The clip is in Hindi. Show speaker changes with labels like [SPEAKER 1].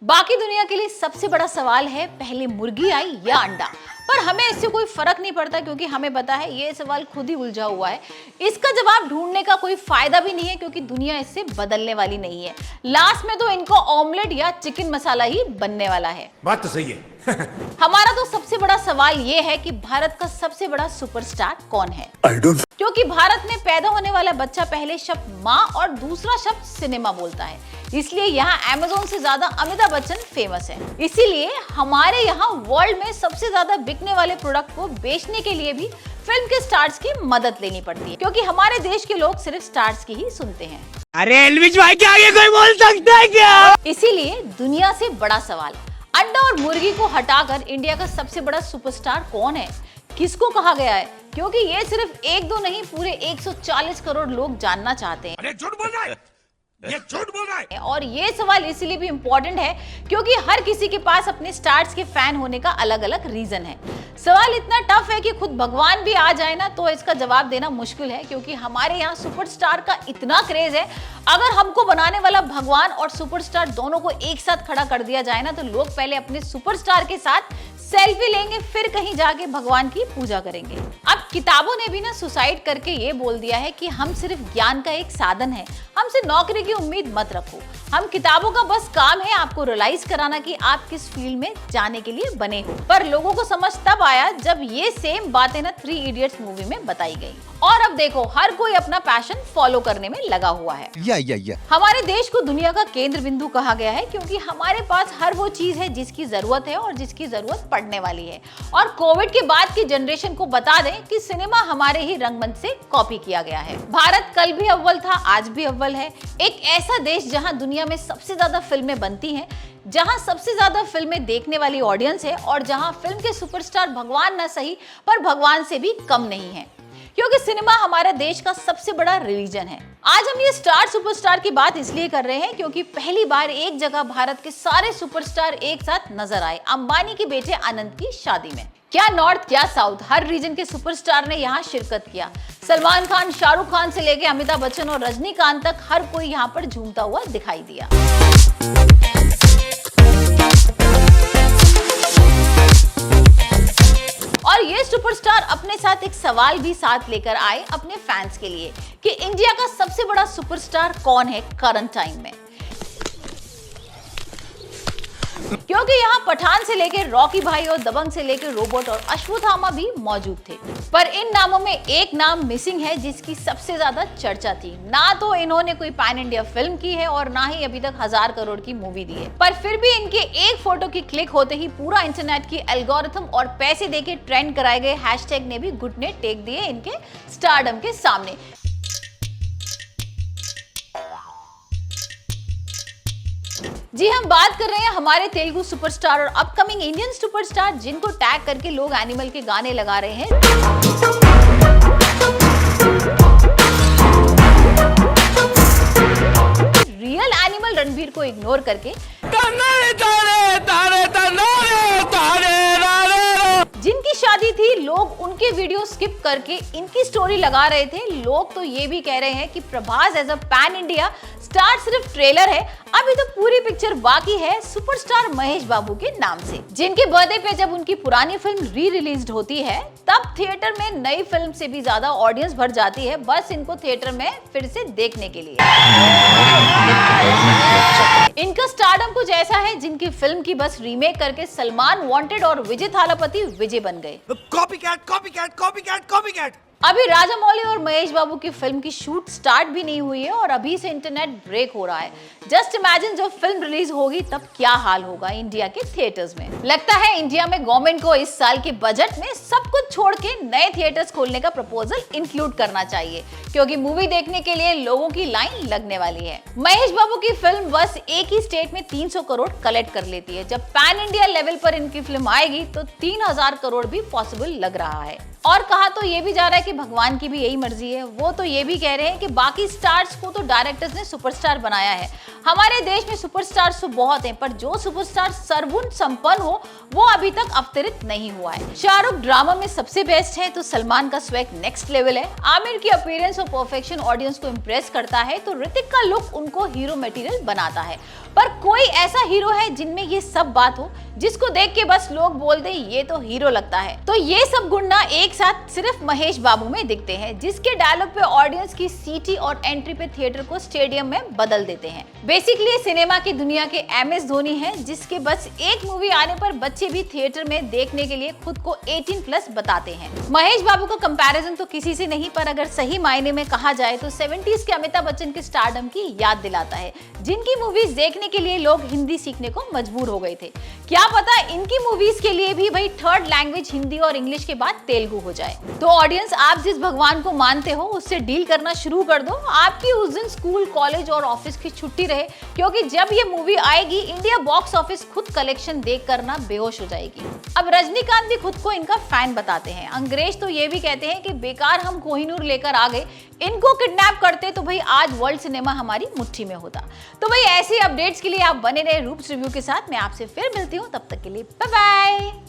[SPEAKER 1] बाकी दुनिया के लिए सबसे बड़ा सवाल है पहले मुर्गी आई या अंडा। पर हमें इससे कोई फर्क नहीं पड़ता क्योंकि हमें पता है ये सवाल खुद ही उलझा हुआ है। इसका जवाब ढूंढने का कोई फायदा भी नहीं है क्योंकि दुनिया इससे बदलने वाली नहीं है। लास्ट में तो इनको ऑमलेट या चिकन मसाला ही बनने वाला है।
[SPEAKER 2] बात तो सही है।
[SPEAKER 1] हमारा तो सबसे बड़ा सवाल ये है कि भारत का सबसे बड़ा सुपरस्टार कौन है। क्योंकि भारत में पैदा होने वाला बच्चा पहले शब्द माँ और दूसरा शब्द सिनेमा बोलता है, इसलिए यहाँ अमेज़न से ज्यादा अमिताभ बच्चन फेमस है। इसीलिए हमारे यहाँ वर्ल्ड में सबसे ज्यादा बिकने वाले प्रोडक्ट को बेचने के लिए भी फिल्म के स्टार्स की मदद लेनी पड़ती है, क्योंकि हमारे देश के लोग सिर्फ स्टार्स की ही सुनते हैं।
[SPEAKER 3] अरे एल्विश भाई के आगे कोई बोल सकता है क्या?
[SPEAKER 1] इसीलिए दुनिया से बड़ा सवाल, अंडा और मुर्गी को हटाकर इंडिया का सबसे बड़ा सुपरस्टार कौन है, किसको कहा गया है? क्योंकि ये सिर्फ एक दो नहीं, पूरे 140 करोड़ लोग जानना चाहते हैं।
[SPEAKER 2] अरे झूठ बोल रहा है, ये झूठ बोल रहा है।
[SPEAKER 1] और ये सवाल इसीलिए भी इम्पोर्टेंट है क्योंकि हर किसी के पास अपने स्टार्स के फैन होने का अलग अलग रीजन है। सवाल इतना टफ है कि खुद भगवान भी आ जाए ना तो इसका जवाब देना मुश्किल है, क्योंकि हमारे यहाँ सुपरस्टार का इतना क्रेज है। अगर हमको बनाने वाला भगवान और सुपरस्टार दोनों को एक साथ खड़ा कर दिया जाए ना तो लोग पहले अपने सुपरस्टार के साथ सेल्फी लेंगे, फिर कहीं जाके भगवान की पूजा करेंगे। अब किताबों ने भी ना सुसाइड करके ये बोल दिया है कि हम सिर्फ ज्ञान का एक साधन है, हमसे नौकरी की उम्मीद मत रखो। हम किताबों का बस काम है आपको रियलाइज कराना कि आप किस फील्ड में जाने के लिए बने हो। पर लोगों को समझ तब आया जब ये सेम बातें ना 3 इडियट्स मूवी में बताई गई। और अब देखो हर कोई अपना पैशन फॉलो करने में लगा हुआ है। हमारे देश को दुनिया का केंद्र बिंदु कहा गया है क्योंकि हमारे पास हर वो चीज है जिसकी जरूरत है और जिसकी जरूरत पड़ने वाली है। और कोविड के बाद की जनरेशन को बता दें कि सिनेमा हमारे ही रंगमंच से कॉपी किया गया है। भारत कल भी अव्वल था, आज भी अव्वल है। एक ऐसा देश जहां दुनिया में सबसे ज्यादा फिल्में बनती हैं, जहां सबसे ज्यादा फिल्में देखने वाली ऑडियंस है और जहां फिल्म के सुपरस्टार भगवान न सही पर भगवान से भी कम नहीं है, क्योंकि सिनेमा हमारे देश का सबसे बड़ा रिलीजन है। आज हम ये स्टार सुपरस्टार की बात इसलिए कर रहे हैं क्योंकि पहली बार एक जगह भारत के सारे सुपरस्टार एक साथ नजर आए अंबानी के बेटे अनंत की शादी में। क्या नॉर्थ क्या साउथ, हर रीजन के सुपरस्टार ने यहाँ शिरकत किया। सलमान खान, शाहरुख खान से लेके अमिताभ बच्चन और रजनीकांत तक हर कोई यहाँ पर झूमता हुआ दिखाई दिया। और ये सुपरस्टार अपने साथ एक सवाल भी साथ लेकर आए अपने फैंस के लिए कि इंडिया का सबसे बड़ा सुपरस्टार कौन है करंट टाइम में। क्योंकि यहाँ पठान से लेकर रॉकी भाई और दबंग से लेकर रोबोट और अश्वत्थामा भी मौजूद थे, पर इन नामों में एक नाम मिसिंग है जिसकी सबसे ज्यादा चर्चा थी। ना तो इन्होंने कोई पैन इंडिया फिल्म की है और ना ही अभी तक 1000 करोड़ की मूवी दी है, पर फिर भी इनके एक फोटो की क्लिक होते ही पूरा इंटरनेट की एल्गोरिथम और पैसे देके ट्रेंड कराए गए हैशटैग ने भी घुटने टेक दिए इनके स्टारडम के सामने। जी हम बात कर रहे हैं हमारे तेलुगु सुपरस्टार और अपकमिंग इंडियन सुपरस्टार जिनको टैग करके लोग एनिमल के गाने लगा रहे हैं। रियल एनिमल रणबीर को इग्नोर करके जिनकी शादी थी लोग उनके वीडियो स्किप करके इनकी स्टोरी लगा रहे थे। लोग तो ये भी कह रहे हैं कि Prabhas as a pan India star सिर्फ ट्रेलर है, अभी तो पूरी पिक्चर बाकी है सुपरस्टार महेश बाबू के नाम से, जिनके बर्थडे पे जब उनकी पुरानी फिल्म री रिलीज होती है तब थिएटर में नई फिल्म से भी ज्यादा ऑडियंस भर जाती है बस इनको थिएटर में फिर से देखने के लिए। इनका स्टारडम कुछ ऐसा है जिनकी फिल्म की बस रीमेक करके सलमान वांटेड और विजय थालापति विजय बन गए।
[SPEAKER 2] Copycat copycat copycat copycat.
[SPEAKER 1] अभी राजामौली और महेश बाबू की फिल्म की शूट स्टार्ट भी नहीं हुई है और अभी से इंटरनेट ब्रेक हो रहा है। जस्ट इमेजिन जब फिल्म रिलीज होगी तब क्या हाल होगा इंडिया के थिएटर्स में। लगता है इंडिया में गवर्नमेंट को इस साल के बजट में सब कुछ छोड़ के नए थिएटर्स खोलने का प्रपोजल इंक्लूड करना चाहिए, क्योंकि मूवी देखने के लिए लोगों की लाइन लगने वाली है। महेश बाबू की फिल्म बस एक ही स्टेट में 300 करोड़ कलेक्ट कर लेती है, जब पैन इंडिया लेवल पर इनकी फिल्म आएगी तो 3000 करोड़ भी पॉसिबल लग रहा है। और कहा तो ये भी जा रहा है कि भगवान की भी यही मर्जी है। वो तो ये भी कह रहे हैं कि बाकी स्टार्स को तो डायरेक्टर्स ने सुपरस्टार बनाया है। हमारे देश में सुपरस्टार्स तो बहुत हैं, पर जो सुपरस्टार सर्वगुण संपन्न हो वो अभी तक अवतरित नहीं हुआ है। शाहरुख ड्रामा में सबसे बेस्ट है तो सलमान का स्वैग नेक्स्ट लेवल है। आमिर की अपीयरेंस और परफेक्शन ऑडियंस को इम्प्रेस करता है तो ऋतिक का लुक उनको हीरो मटेरियल बनाता है। पर कोई ऐसा हीरो है जिनमें ये सब बात हो, जिसको देख के बस लोग बोल दे ये तो हीरो लगता है? तो ये सब गुण ना एक साथ सिर्फ महेश बाबू में दिखते हैं, जिसके डायलॉग पे ऑडियंस की सीटी और एंट्री पे थिएटर को स्टेडियम में बदल देते हैं। बेसिकली सिनेमा की दुनिया के MS धोनी हैं, जिसके बस एक मूवी आने पर बच्चे भी थिएटर में देखने के लिए खुद को 18+ बताते हैं। महेश बाबू का कंपैरिजन तो किसी से नहीं, पर अगर सही मायने में कहा जाए तो 70s के अमिताभ बच्चन के स्टारडम की याद दिलाता है, जिनकी मूवीज देखने के लिए लोग हिंदी सीखने को मजबूर हो गए थे। क्या पता इनकी मूवीज के लिए भी भाई थर्ड लैंग्वेज हिंदी और इंग्लिश के बाद तेलुगु हो जाए। तो ऑडियंस, आप जिस भगवान को मानते हो उससे डील करना शुरू कर दो। आपकी उस दिन स्कूल, कॉलेज और ऑफिस की छुट्टी रहे, क्योंकि जब ये मूवी आएगी इंडिया बॉक्स ऑफिस खुद कलेक्शन देख कर ना बेहोश हो जाएगी। अब रजनीकांत भी खुद को इनका फैन बताते हैं। अंग्रेज तो ये भी कहते हैं कि बेकार हम कोहिनूर लेकर आ गए, इनको किडनैप करते तो भाई आज वर्ल्ड सिनेमा हमारी मुट्ठी में होता। तो भाई ऐसी अपडेट्स के लिए आप बने रहे रूप्स रिव्यू के साथ। मैं आपसे फिर मिलती हूँ, तब तक के लिए बाय बाय।